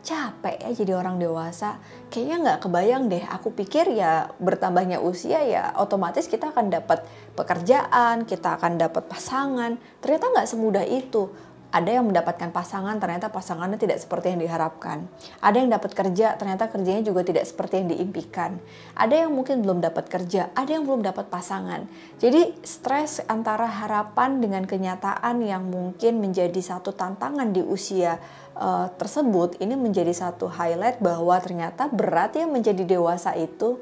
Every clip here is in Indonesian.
capek ya jadi orang dewasa. Kayaknya nggak kebayang deh, aku pikir ya bertambahnya usia ya otomatis kita akan dapat pekerjaan, kita akan dapat pasangan. Ternyata nggak semudah itu. Ada yang mendapatkan pasangan, ternyata pasangannya tidak seperti yang diharapkan. Ada yang dapat kerja, ternyata kerjanya juga tidak seperti yang diimpikan. Ada yang mungkin belum dapat kerja, ada yang belum dapat pasangan. Jadi stres antara harapan dengan kenyataan yang mungkin menjadi satu tantangan di usia tersebut, ini menjadi satu highlight bahwa ternyata berat ya menjadi dewasa itu.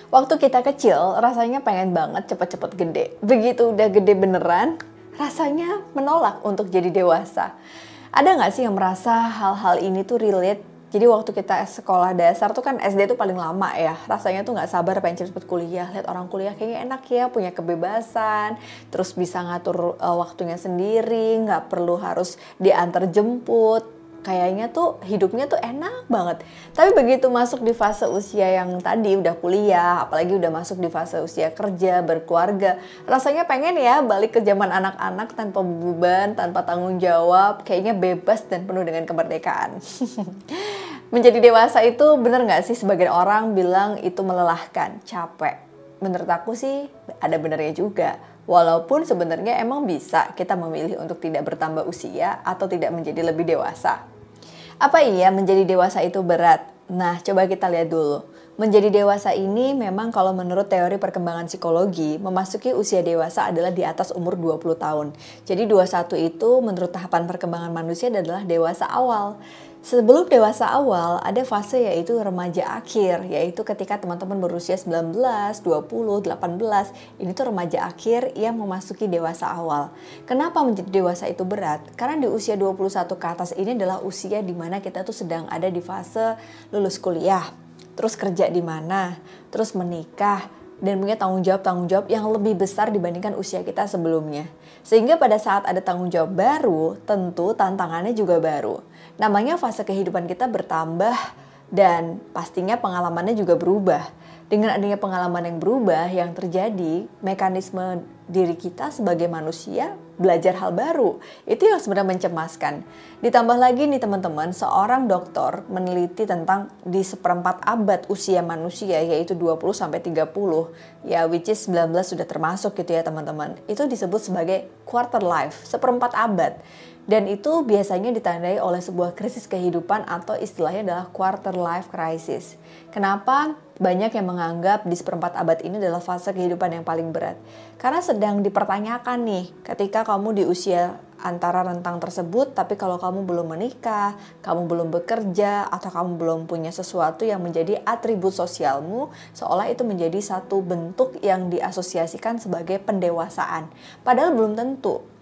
Waktu kita kecil rasanya pengen banget cepet-cepet gede. Begitu udah gede beneran, rasanya menolak untuk jadi dewasa. Ada nggak sih yang merasa hal-hal ini tuh relate? Jadi waktu kita sekolah dasar tuh kan SD tuh paling lama ya. Rasanya tuh nggak sabar pengen cepet kuliah. Lihat orang kuliah kayaknya enak ya, punya kebebasan. Terus bisa ngatur waktunya sendiri, nggak perlu harus diantar jemput. Kayaknya tuh hidupnya tuh enak banget. Tapi begitu masuk di fase usia yang tadi udah kuliah, apalagi udah masuk di fase usia kerja, berkeluarga, rasanya pengen ya balik ke zaman anak-anak tanpa beban, tanpa tanggung jawab, kayaknya bebas dan penuh dengan kemerdekaan. Menjadi dewasa itu bener gak sih sebagian orang bilang itu melelahkan, capek? Menurut aku sih ada benernya juga. Walaupun sebenarnya emang bisa kita memilih untuk tidak bertambah usia atau tidak menjadi lebih dewasa. Apa iya menjadi dewasa itu berat? Nah, coba kita lihat dulu. Menjadi dewasa ini memang kalau menurut teori perkembangan psikologi, memasuki usia dewasa adalah di atas umur 20 tahun. Jadi 21 itu menurut tahapan perkembangan manusia adalah dewasa awal. Sebelum dewasa awal, ada fase yaitu remaja akhir, yaitu ketika teman-teman berusia 19, 20, 18, ini tuh remaja akhir yang memasuki dewasa awal. Kenapa menjadi dewasa itu berat? Karena di usia 21 ke atas ini adalah usia di mana kita tuh sedang ada di fase lulus kuliah, terus kerja di mana, terus menikah, dan punya tanggung jawab yang lebih besar dibandingkan usia kita sebelumnya. Sehingga pada saat ada tanggung jawab baru, tentu tantangannya juga baru. Namanya fase kehidupan kita bertambah dan pastinya pengalamannya juga berubah. Dengan adanya pengalaman yang berubah yang terjadi, mekanisme diri kita sebagai manusia belajar hal baru. Itu yang sebenarnya mencemaskan. Ditambah lagi nih teman-teman, seorang dokter meneliti tentang di seperempat abad usia manusia yaitu 20-30, ya which is 19 sudah termasuk gitu ya teman-teman. Itu disebut sebagai quarter life, seperempat abad. Dan itu biasanya ditandai oleh sebuah krisis kehidupan atau istilahnya adalah quarter life crisis. Kenapa banyak yang menganggap di seperempat abad ini adalah fase kehidupan yang paling berat? Karena sedang dipertanyakan nih, ketika kamu di usia antara rentang tersebut, tapi kalau kamu belum menikah, kamu belum bekerja, atau kamu belum punya sesuatu yang menjadi atribut sosialmu, seolah itu menjadi satu bentuk yang diasosiasikan sebagai pendewasaan. Padahal belum tentu.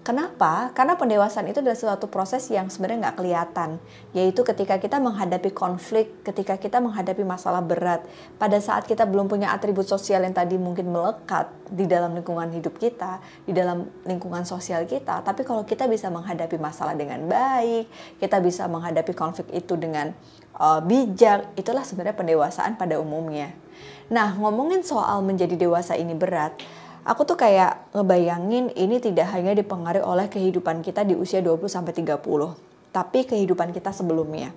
Kenapa? Karena pendewasaan itu adalah suatu proses yang sebenarnya nggak kelihatan, yaitu ketika kita menghadapi konflik, ketika kita menghadapi masalah berat, pada saat kita belum punya atribut sosial yang tadi mungkin melekat di dalam lingkungan hidup kita, di dalam lingkungan sosial kita, tapi kalau kita bisa menghadapi masalah dengan baik, kita bisa menghadapi konflik itu dengan bijak, itulah sebenarnya pendewasaan pada umumnya. Nah, ngomongin soal menjadi dewasa ini berat, aku tuh kayak ngebayangin ini tidak hanya dipengaruhi oleh kehidupan kita di usia 20-30, tapi kehidupan kita sebelumnya.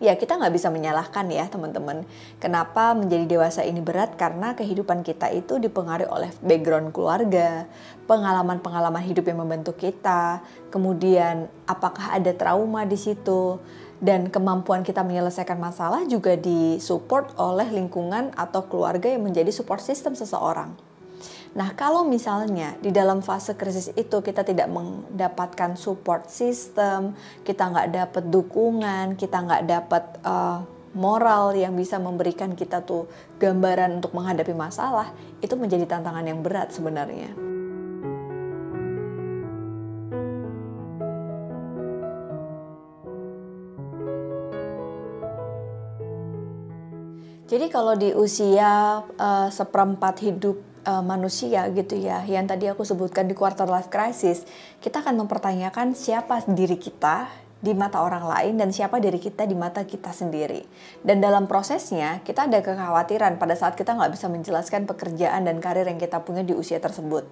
Ya kita nggak bisa menyalahkan ya teman-teman. Kenapa menjadi dewasa ini berat? Karena kehidupan kita itu dipengaruhi oleh background keluarga, pengalaman-pengalaman hidup yang membentuk kita, kemudian apakah ada trauma di situ, dan kemampuan kita menyelesaikan masalah juga disupport oleh lingkungan atau keluarga yang menjadi support system seseorang. Nah, kalau misalnya di dalam fase krisis itu kita tidak mendapatkan support system, kita nggak dapat dukungan, kita nggak dapat moral yang bisa memberikan kita tuh gambaran untuk menghadapi masalah, itu menjadi tantangan yang berat sebenarnya. Jadi kalau di usia seperempat hidup manusia gitu ya, yang tadi aku sebutkan di quarter life crisis, kita akan mempertanyakan siapa diri kita di mata orang lain dan siapa diri kita di mata kita sendiri. Dan dalam prosesnya kita ada kekhawatiran pada saat kita nggak bisa menjelaskan pekerjaan dan karir yang kita punya di usia tersebut.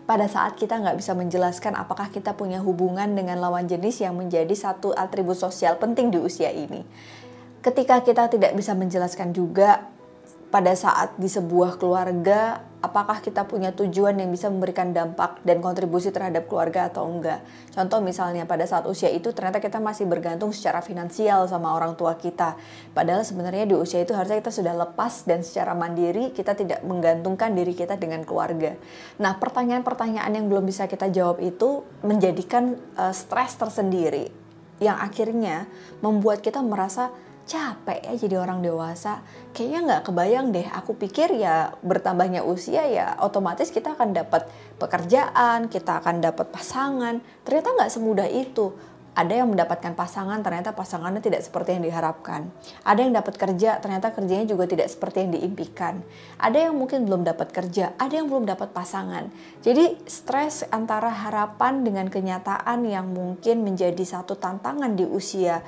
Pada saat kita nggak bisa menjelaskan apakah kita punya hubungan dengan lawan jenis yang menjadi satu atribut sosial penting di usia ini. Ketika kita tidak bisa menjelaskan juga pada saat di sebuah keluarga, apakah kita punya tujuan yang bisa memberikan dampak dan kontribusi terhadap keluarga atau enggak. Contoh misalnya pada saat usia itu ternyata kita masih bergantung secara finansial sama orang tua kita. Padahal sebenarnya di usia itu harusnya kita sudah lepas dan secara mandiri kita tidak menggantungkan diri kita dengan keluarga. Nah, pertanyaan-pertanyaan yang belum bisa kita jawab itu menjadikan stres tersendiri yang akhirnya membuat kita merasa capek ya jadi orang dewasa. Kayaknya nggak kebayang deh, aku pikir ya bertambahnya usia ya otomatis kita akan dapat pekerjaan, kita akan dapat pasangan. Ternyata nggak semudah itu. Ada yang mendapatkan pasangan, ternyata pasangannya tidak seperti yang diharapkan. Ada yang dapat kerja, ternyata kerjanya juga tidak seperti yang diimpikan. Ada yang mungkin belum dapat kerja, ada yang belum dapat pasangan. Jadi stres antara harapan dengan kenyataan yang mungkin menjadi satu tantangan di usia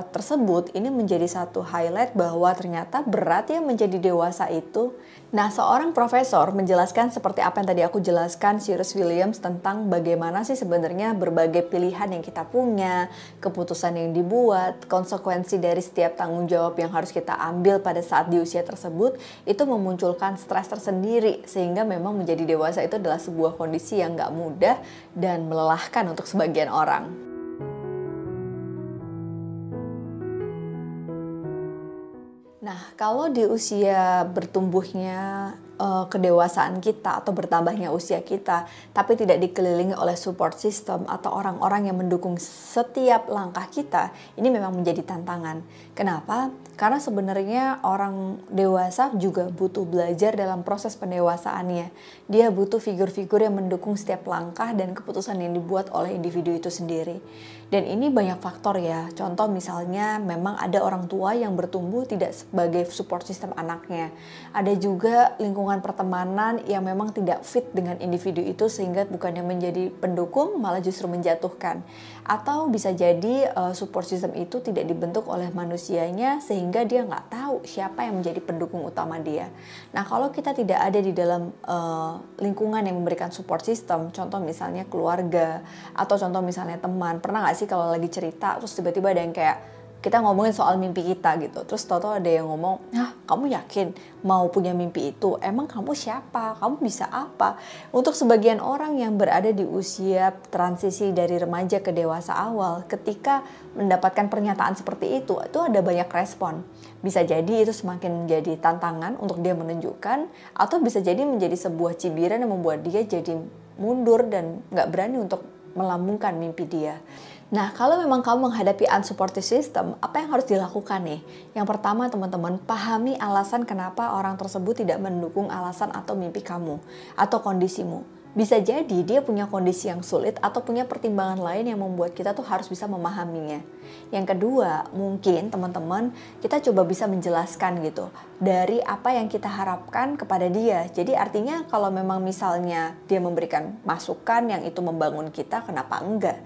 tersebut, ini menjadi satu highlight bahwa ternyata berat ya menjadi dewasa itu. Nah, seorang profesor menjelaskan seperti apa yang tadi aku jelaskan, Cyrus Williams, tentang bagaimana sih sebenarnya berbagai pilihan yang kita punya, keputusan yang dibuat, konsekuensi dari setiap tanggung jawab yang harus kita ambil pada saat di usia tersebut, itu memunculkan stres tersendiri, sehingga memang menjadi dewasa itu adalah sebuah kondisi yang gak mudah dan melelahkan untuk sebagian orang. Nah, kalau di usia bertumbuhnya kedewasaan kita atau bertambahnya usia kita, tapi tidak dikelilingi oleh support system atau orang-orang yang mendukung setiap langkah kita, ini memang menjadi tantangan. Kenapa? Karena sebenarnya orang dewasa juga butuh belajar dalam proses pendewasaannya. Dia butuh figur-figur yang mendukung setiap langkah dan keputusan yang dibuat oleh individu itu sendiri. Dan ini banyak faktor ya. Contoh misalnya memang ada orang tua yang bertumbuh tidak sebagai support system anaknya. Ada juga lingkungan pertemanan yang memang tidak fit dengan individu itu sehingga bukannya menjadi pendukung malah justru menjatuhkan. Atau bisa jadi support system itu tidak dibentuk oleh manusianya sehingga dia nggak tahu siapa yang menjadi pendukung utama dia. Nah, kalau kita tidak ada di dalam lingkungan yang memberikan support system, contoh misalnya keluarga atau contoh misalnya teman, pernah nggak sih kalau lagi cerita terus tiba-tiba ada yang kayak kita ngomongin soal mimpi kita gitu, terus tahu-tahu ada yang ngomong, kamu yakin mau punya mimpi itu? Emang kamu siapa? Kamu bisa apa? Untuk sebagian orang yang berada di usia transisi dari remaja ke dewasa awal, ketika mendapatkan pernyataan seperti itu ada banyak respon. Bisa jadi itu semakin menjadi tantangan untuk dia menunjukkan, atau bisa jadi menjadi sebuah cibiran yang membuat dia jadi mundur dan nggak berani untuk melambungkan mimpi dia. Nah, kalau memang kamu menghadapi unsupportive system, apa yang harus dilakukan nih? Yang pertama, teman-teman, pahami alasan kenapa orang tersebut tidak mendukung alasan atau mimpi kamu atau kondisimu. Bisa jadi dia punya kondisi yang sulit atau punya pertimbangan lain yang membuat kita tuh harus bisa memahaminya. Yang kedua, mungkin teman-teman kita coba bisa menjelaskan gitu dari apa yang kita harapkan kepada dia. Jadi artinya kalau memang misalnya dia memberikan masukan yang itu membangun kita, kenapa enggak?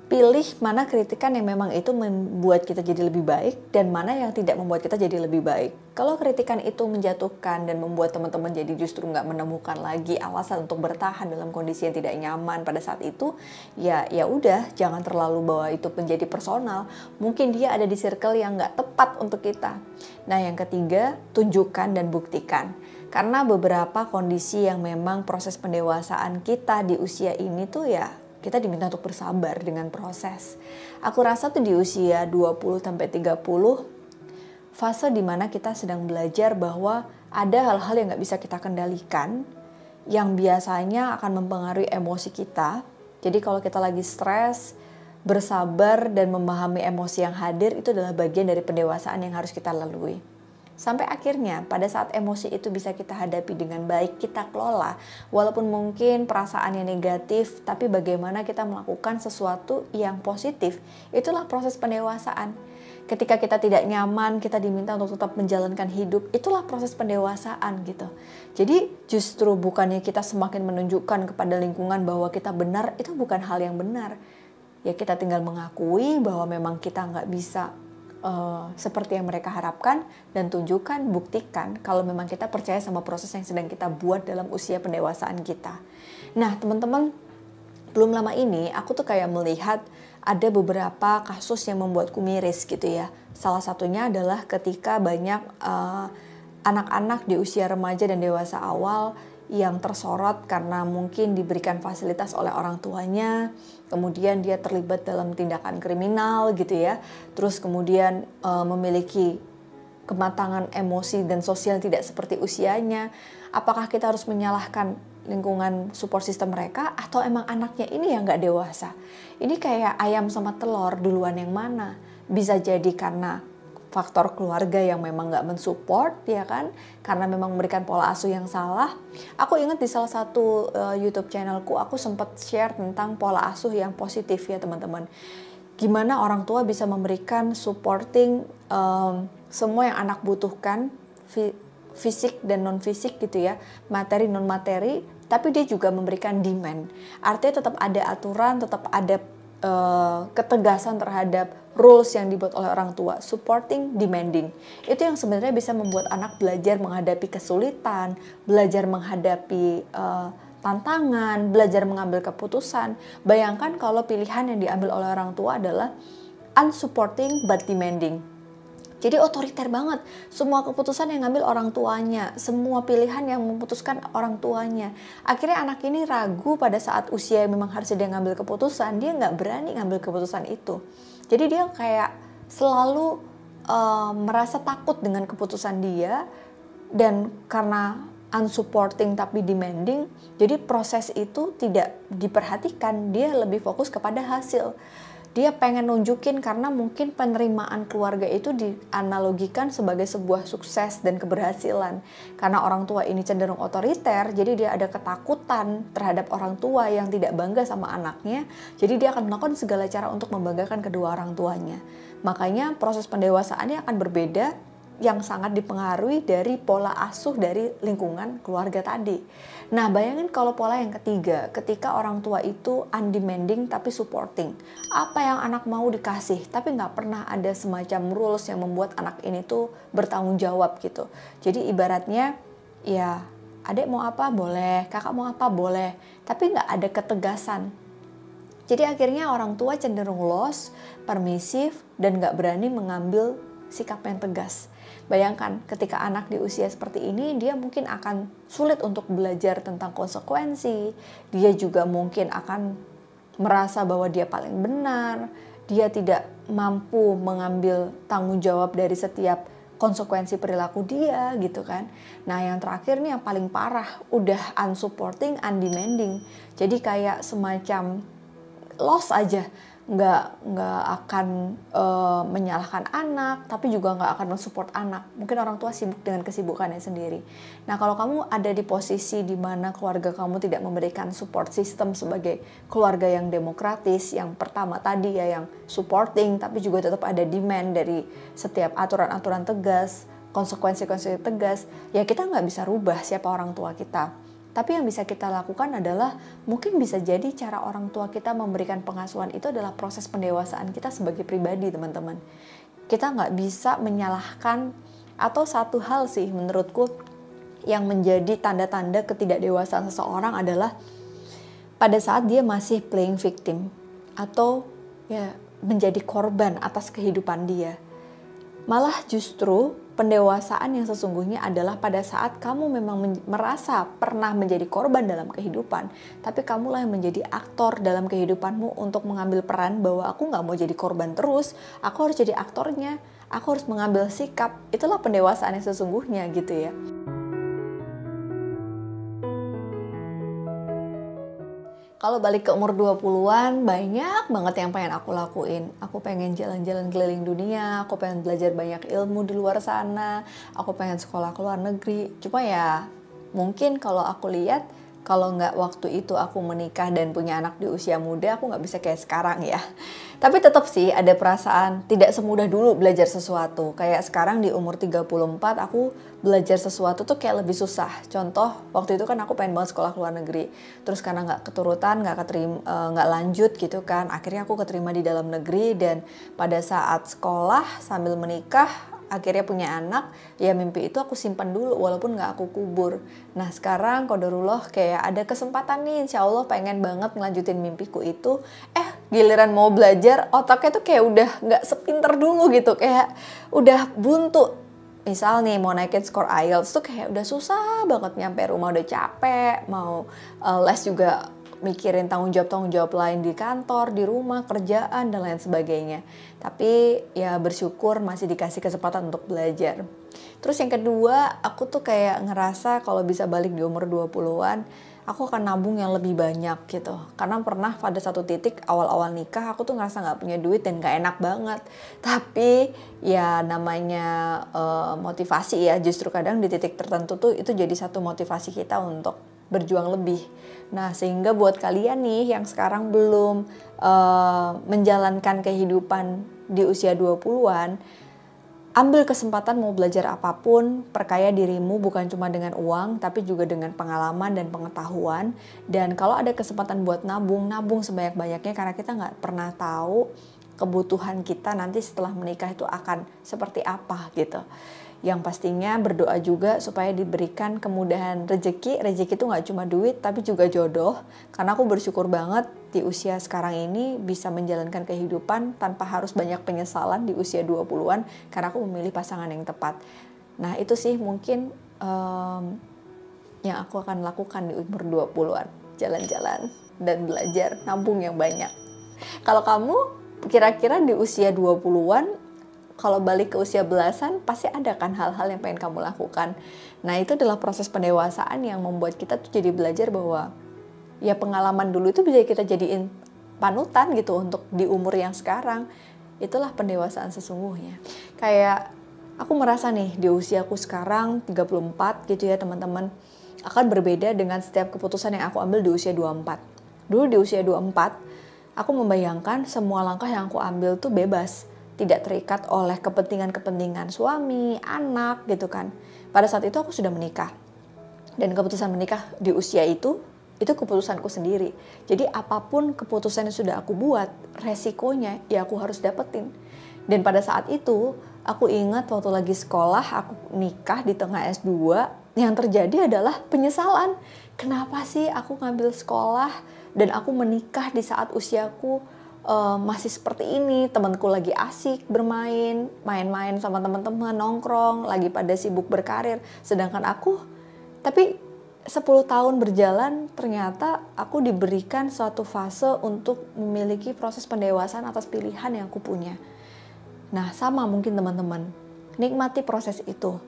Pilih mana kritikan yang memang itu membuat kita jadi lebih baik dan mana yang tidak membuat kita jadi lebih baik. Kalau kritikan itu menjatuhkan dan membuat teman-teman jadi justru nggak menemukan lagi alasan untuk bertahan dalam kondisi yang tidak nyaman pada saat itu, ya udah, jangan terlalu bawa itu menjadi personal. Mungkin dia ada di circle yang nggak tepat untuk kita. Nah, yang ketiga, tunjukkan dan buktikan. Karena beberapa kondisi yang memang proses pendewasaan kita di usia ini tuh ya kita diminta untuk bersabar dengan proses. Aku rasa tuh di usia 20-30 fase dimana kita sedang belajar bahwa ada hal-hal yang gak bisa kita kendalikan yang biasanya akan mempengaruhi emosi kita. Jadi kalau kita lagi stres, bersabar dan memahami emosi yang hadir itu adalah bagian dari pendewasaan yang harus kita lalui. Sampai akhirnya pada saat emosi itu bisa kita hadapi dengan baik, kita kelola. Walaupun mungkin perasaannya negatif, tapi bagaimana kita melakukan sesuatu yang positif. Itulah proses pendewasaan. Ketika kita tidak nyaman, kita diminta untuk tetap menjalankan hidup. Itulah proses pendewasaan gitu. Jadi justru bukannya kita semakin menunjukkan kepada lingkungan bahwa kita benar, itu bukan hal yang benar. Ya kita tinggal mengakui bahwa memang kita nggak bisa seperti yang mereka harapkan, dan tunjukkan, buktikan kalau memang kita percaya sama proses yang sedang kita buat dalam usia pendewasaan kita. Nah teman-teman, belum lama ini aku tuh kayak melihat ada beberapa kasus yang membuatku miris gitu ya. Salah satunya adalah ketika banyak anak-anak di usia remaja dan dewasa awal yang tersorot karena mungkin diberikan fasilitas oleh orang tuanya, kemudian dia terlibat dalam tindakan kriminal gitu ya, terus kemudian memiliki kematangan emosi dan sosial tidak seperti usianya. Apakah kita harus menyalahkan lingkungan support system mereka, atau emang anaknya ini yang nggak dewasa? Ini kayak ayam sama telur, duluan yang mana? Bisa jadi karena faktor keluarga yang memang nggak mensupport, ya kan, karena memang memberikan pola asuh yang salah. Aku ingat di salah satu YouTube channelku, aku sempat share tentang pola asuh yang positif ya teman-teman. Gimana orang tua bisa memberikan supporting semua yang anak butuhkan, fisik dan non fisik gitu ya, materi non materi, tapi dia juga memberikan demand. Artinya tetap ada aturan, tetap ada ketegasan terhadap rules yang dibuat oleh orang tua, supporting, demanding. Itu yang sebenarnya bisa membuat anak belajar menghadapi kesulitan, belajar menghadapi tantangan, belajar mengambil keputusan. Bayangkan kalau pilihan yang diambil oleh orang tua adalah unsupporting but demanding. Jadi otoriter banget, semua keputusan yang ngambil orang tuanya, semua pilihan yang memutuskan orang tuanya. Akhirnya anak ini ragu pada saat usia yang memang harusnya dia ngambil keputusan, dia nggak berani ngambil keputusan itu. Jadi dia kayak selalu merasa takut dengan keputusan dia, dan karena unsupporting tapi demanding, jadi proses itu tidak diperhatikan, dia lebih fokus kepada hasil. Dia pengen nunjukin karena mungkin penerimaan keluarga itu dianalogikan sebagai sebuah sukses dan keberhasilan. Karena orang tua ini cenderung otoriter, jadi dia ada ketakutan terhadap orang tua yang tidak bangga sama anaknya. Jadi dia akan melakukan segala cara untuk membanggakan kedua orang tuanya. Makanya proses pendewasaannya akan berbeda, yang sangat dipengaruhi dari pola asuh dari lingkungan keluarga tadi. Nah, bayangin kalau pola yang ketiga, ketika orang tua itu undemanding tapi supporting. Apa yang anak mau dikasih, tapi nggak pernah ada semacam rules yang membuat anak ini tuh bertanggung jawab gitu. Jadi ibaratnya, ya adek mau apa boleh, kakak mau apa boleh, tapi nggak ada ketegasan. Jadi akhirnya orang tua cenderung lost, permisif, dan nggak berani mengambil sikap yang tegas. Bayangkan ketika anak di usia seperti ini, dia mungkin akan sulit untuk belajar tentang konsekuensi. Dia juga mungkin akan merasa bahwa dia paling benar. Dia tidak mampu mengambil tanggung jawab dari setiap konsekuensi perilaku dia gitu kan. Nah yang terakhir nih yang paling parah, udah unsupporting, undemanding. Jadi kayak semacam loss aja. Nggak akan menyalahkan anak, tapi juga nggak akan mensupport anak. Mungkin orang tua sibuk dengan kesibukannya sendiri. Nah kalau kamu ada di posisi di mana keluarga kamu tidak memberikan support system sebagai keluarga yang demokratis, yang pertama tadi ya yang supporting, tapi juga tetap ada demand dari setiap aturan-aturan tegas, konsekuensi-konsekuensi tegas, ya kita nggak bisa rubah siapa orang tua kita. Tapi yang bisa kita lakukan adalah mungkin bisa jadi cara orang tua kita memberikan pengasuhan itu adalah proses pendewasaan kita sebagai pribadi teman-teman. Kita nggak bisa menyalahkan, atau satu hal sih menurutku yang menjadi tanda-tanda ketidakdewasaan seseorang adalah pada saat dia masih playing victim atau ya menjadi korban atas kehidupan dia. Malah justru pendewasaan yang sesungguhnya adalah pada saat kamu memang merasa pernah menjadi korban dalam kehidupan, tapi kamulah yang menjadi aktor dalam kehidupanmu untuk mengambil peran bahwa aku nggak mau jadi korban terus, aku harus jadi aktornya, aku harus mengambil sikap. Itulah pendewasaan yang sesungguhnya gitu ya. Kalau balik ke umur 20-an, banyak banget yang pengen aku lakuin. Aku pengen jalan-jalan keliling dunia, aku pengen belajar banyak ilmu di luar sana, aku pengen sekolah ke luar negeri. Cuma ya, mungkin kalau aku lihat, kalau nggak waktu itu aku menikah dan punya anak di usia muda, aku nggak bisa kayak sekarang ya. Tapi tetap sih ada perasaan tidak semudah dulu belajar sesuatu. Kayak sekarang di umur 34 aku belajar sesuatu tuh kayak lebih susah. Contoh, waktu itu kan aku pengen banget sekolah ke luar negeri. Terus karena nggak keturutan, nggak lanjut gitu kan. Akhirnya aku keterima di dalam negeri, dan pada saat sekolah sambil menikah, akhirnya punya anak, ya mimpi itu aku simpan dulu walaupun nggak aku kubur. Nah sekarang qadarullah kayak ada kesempatan nih, insya Allah pengen banget ngelanjutin mimpiku itu. Giliran mau belajar, otaknya tuh kayak udah nggak sepinter dulu gitu, kayak udah buntu. Misal nih mau naikin skor IELTS tuh kayak udah susah banget, nyampe rumah udah capek, mau les juga mikirin tanggung jawab lain di kantor, di rumah, kerjaan, dan lain sebagainya. Tapi ya bersyukur masih dikasih kesempatan untuk belajar. Terus yang kedua, aku tuh kayak ngerasa kalau bisa balik di umur 20-an, aku akan nabung yang lebih banyak gitu. Karena pernah pada satu titik awal-awal nikah, aku tuh ngerasa gak punya duit dan gak enak banget. Tapi ya namanya motivasi ya, justru kadang di titik tertentu tuh itu jadi satu motivasi kita untuk berjuang lebih. Nah sehingga buat kalian nih yang sekarang belum menjalankan kehidupan di usia 20-an, ambil kesempatan mau belajar apapun, perkaya dirimu bukan cuma dengan uang, tapi juga dengan pengalaman dan pengetahuan. Dan kalau ada kesempatan buat nabung, nabung sebanyak-banyaknya, karena kita nggak pernah tahu kebutuhan kita nanti setelah menikah itu akan seperti apa gitu. Yang pastinya berdoa juga supaya diberikan kemudahan rezeki. Rezeki itu nggak cuma duit, tapi juga jodoh. Karena aku bersyukur banget di usia sekarang ini bisa menjalankan kehidupan tanpa harus banyak penyesalan di usia 20-an. Karena aku memilih pasangan yang tepat. Nah itu sih mungkin yang aku akan lakukan di umur 20-an. Jalan-jalan dan belajar, nabung yang banyak. Kalau kamu kira-kira di usia 20-an, kalau balik ke usia belasan, pasti ada kan hal-hal yang pengen kamu lakukan. Nah itu adalah proses pendewasaan yang membuat kita tuh jadi belajar bahwa ya pengalaman dulu itu bisa kita jadiin panutan gitu untuk di umur yang sekarang. Itulah pendewasaan sesungguhnya. Kayak aku merasa nih di usiaku sekarang 34 gitu ya teman-teman, akan berbeda dengan setiap keputusan yang aku ambil di usia 24. Dulu di usia 24, aku membayangkan semua langkah yang aku ambil tuh bebas, tidak terikat oleh kepentingan-kepentingan suami, anak gitu kan. Pada saat itu aku sudah menikah. Dan keputusan menikah di usia itu keputusanku sendiri. Jadi apapun keputusan yang sudah aku buat, resikonya ya aku harus dapetin. Dan pada saat itu, aku ingat waktu lagi sekolah, aku nikah di tengah S2, yang terjadi adalah penyesalan. Kenapa sih aku ngambil sekolah dan aku menikah di saat usiaku masih seperti ini, temanku lagi asik bermain, main-main sama teman-teman, nongkrong, lagi pada sibuk berkarir. Sedangkan aku, tapi 10 tahun berjalan, ternyata aku diberikan suatu fase untuk memiliki proses pendewasaan atas pilihan yang aku punya. Nah, sama mungkin teman-teman, nikmati proses itu.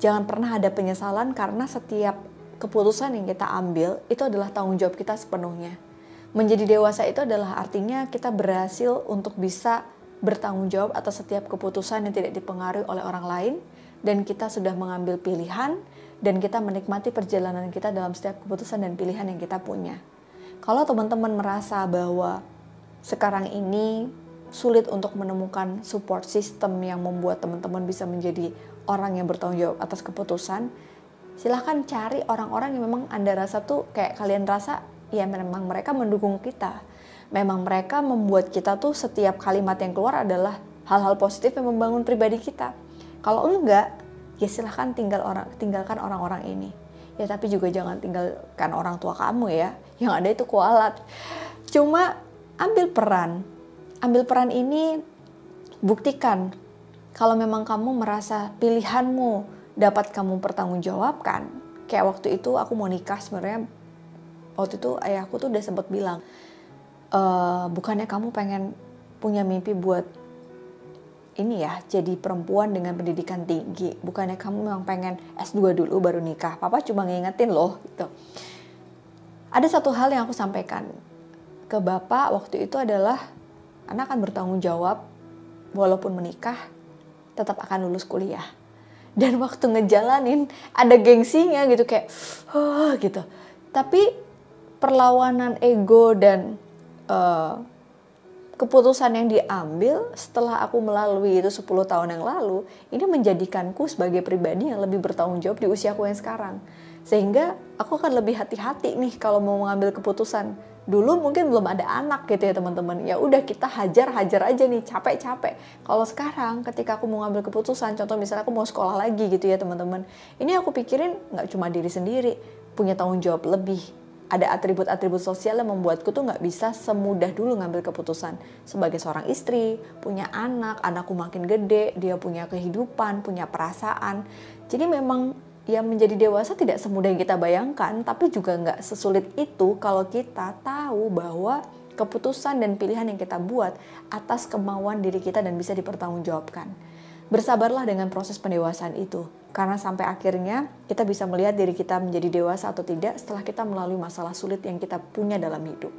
Jangan pernah ada penyesalan karena setiap keputusan yang kita ambil itu adalah tanggung jawab kita sepenuhnya. Menjadi dewasa itu adalah artinya kita berhasil untuk bisa bertanggung jawab atas setiap keputusan yang tidak dipengaruhi oleh orang lain, dan kita sudah mengambil pilihan dan kita menikmati perjalanan kita dalam setiap keputusan dan pilihan yang kita punya. Kalau teman-teman merasa bahwa sekarang ini sulit untuk menemukan support system yang membuat teman-teman bisa menjadi orang yang bertanggung jawab atas keputusan, silahkan cari orang-orang yang memang Anda rasa tuh kayak kalian rasa ya memang mereka mendukung kita. Memang mereka membuat kita tuh setiap kalimat yang keluar adalah hal-hal positif yang membangun pribadi kita. Kalau enggak, ya silahkan tinggalkan orang-orang ini. Ya tapi juga jangan tinggalkan orang tua kamu ya. Yang ada itu kualat. Cuma ambil peran. Ambil peran ini buktikan kalau memang kamu merasa pilihanmu dapat kamu pertanggungjawabkan. Kayak waktu itu aku mau nikah sebenarnya. Waktu itu ayahku tuh udah sempat bilang, bukannya kamu pengen punya mimpi buat ini ya, jadi perempuan dengan pendidikan tinggi. Bukannya kamu memang pengen S2 dulu baru nikah. Papa cuma ngingetin loh gitu. Ada satu hal yang aku sampaikan ke bapak waktu itu adalah, anak akan bertanggung jawab walaupun menikah, tetap akan lulus kuliah. Dan waktu ngejalanin ada gengsinya gitu kayak, gitu. Tapi perlawanan ego dan keputusan yang diambil setelah aku melalui itu 10 tahun yang lalu, ini menjadikanku sebagai pribadi yang lebih bertanggung jawab di usiaku yang sekarang. Sehingga aku akan lebih hati-hati nih kalau mau mengambil keputusan. Dulu mungkin belum ada anak gitu ya teman-teman. Ya udah kita hajar aja nih, capek-capek. Kalau sekarang ketika aku mau ngambil keputusan, contoh misalnya aku mau sekolah lagi gitu ya teman-teman. Ini aku pikirin nggak cuma diri sendiri, punya tanggung jawab lebih. Ada atribut-atribut sosial yang membuatku tuh nggak bisa semudah dulu ngambil keputusan. Sebagai seorang istri, punya anak, anakku makin gede, dia punya kehidupan, punya perasaan. Jadi memang yang menjadi dewasa tidak semudah yang kita bayangkan, tapi juga nggak sesulit itu kalau kita tahu bahwa keputusan dan pilihan yang kita buat atas kemauan diri kita dan bisa dipertanggungjawabkan. Bersabarlah dengan proses pendewasaan itu, karena sampai akhirnya kita bisa melihat diri kita menjadi dewasa atau tidak setelah kita melalui masalah sulit yang kita punya dalam hidup.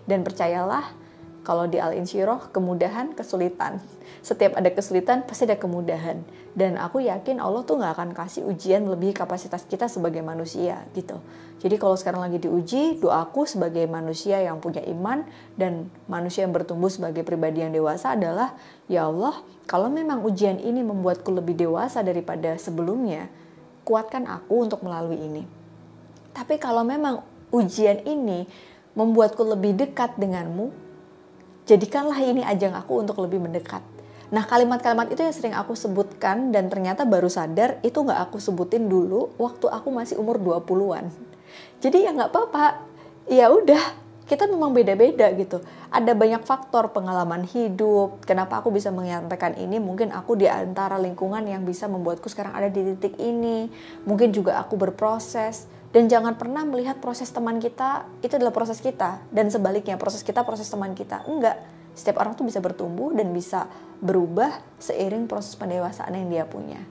Dan percayalah, kalau di Al-Insyirah, kemudahan, kesulitan. Setiap ada kesulitan, pasti ada kemudahan. Dan aku yakin Allah tuh gak akan kasih ujian melebihi kapasitas kita sebagai manusia gitu. Jadi kalau sekarang lagi diuji, doaku sebagai manusia yang punya iman dan manusia yang bertumbuh sebagai pribadi yang dewasa adalah, ya Allah, kalau memang ujian ini membuatku lebih dewasa daripada sebelumnya, kuatkan aku untuk melalui ini. Tapi kalau memang ujian ini membuatku lebih dekat denganmu, jadikanlah ini ajang aku untuk lebih mendekat. Nah, kalimat-kalimat itu yang sering aku sebutkan dan ternyata baru sadar itu gak aku sebutin dulu waktu aku masih umur 20-an. Jadi ya gak apa-apa, ya udah, kita memang beda-beda gitu. Ada banyak faktor pengalaman hidup, kenapa aku bisa menyampaikan ini, mungkin aku di antara lingkungan yang bisa membuatku sekarang ada di titik ini, mungkin juga aku berproses. Dan jangan pernah melihat proses teman kita, itu adalah proses kita. Dan sebaliknya, proses kita, proses teman kita. Enggak. Setiap orang tuh bisa bertumbuh dan bisa berubah seiring proses pendewasaan yang dia punya.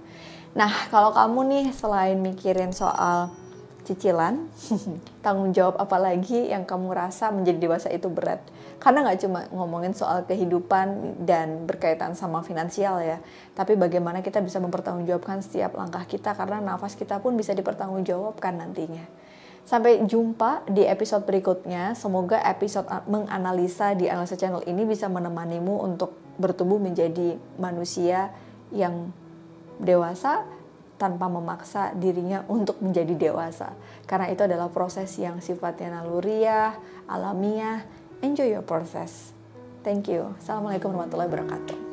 Nah, kalau kamu nih selain mikirin soal cicilan, tanggung jawab apa lagi yang kamu rasa menjadi dewasa itu berat? Karena gak cuma ngomongin soal kehidupan dan berkaitan sama finansial ya, tapi bagaimana kita bisa mempertanggungjawabkan setiap langkah kita, karena nafas kita pun bisa dipertanggungjawabkan nantinya. Sampai jumpa di episode berikutnya. Semoga episode menganalisa di Analisa Channel ini bisa menemanimu untuk bertumbuh menjadi manusia yang dewasa tanpa memaksa dirinya untuk menjadi dewasa. Karena itu adalah proses yang sifatnya naluriah, alamiah. Enjoy your process. Thank you. Assalamualaikum warahmatullahi wabarakatuh.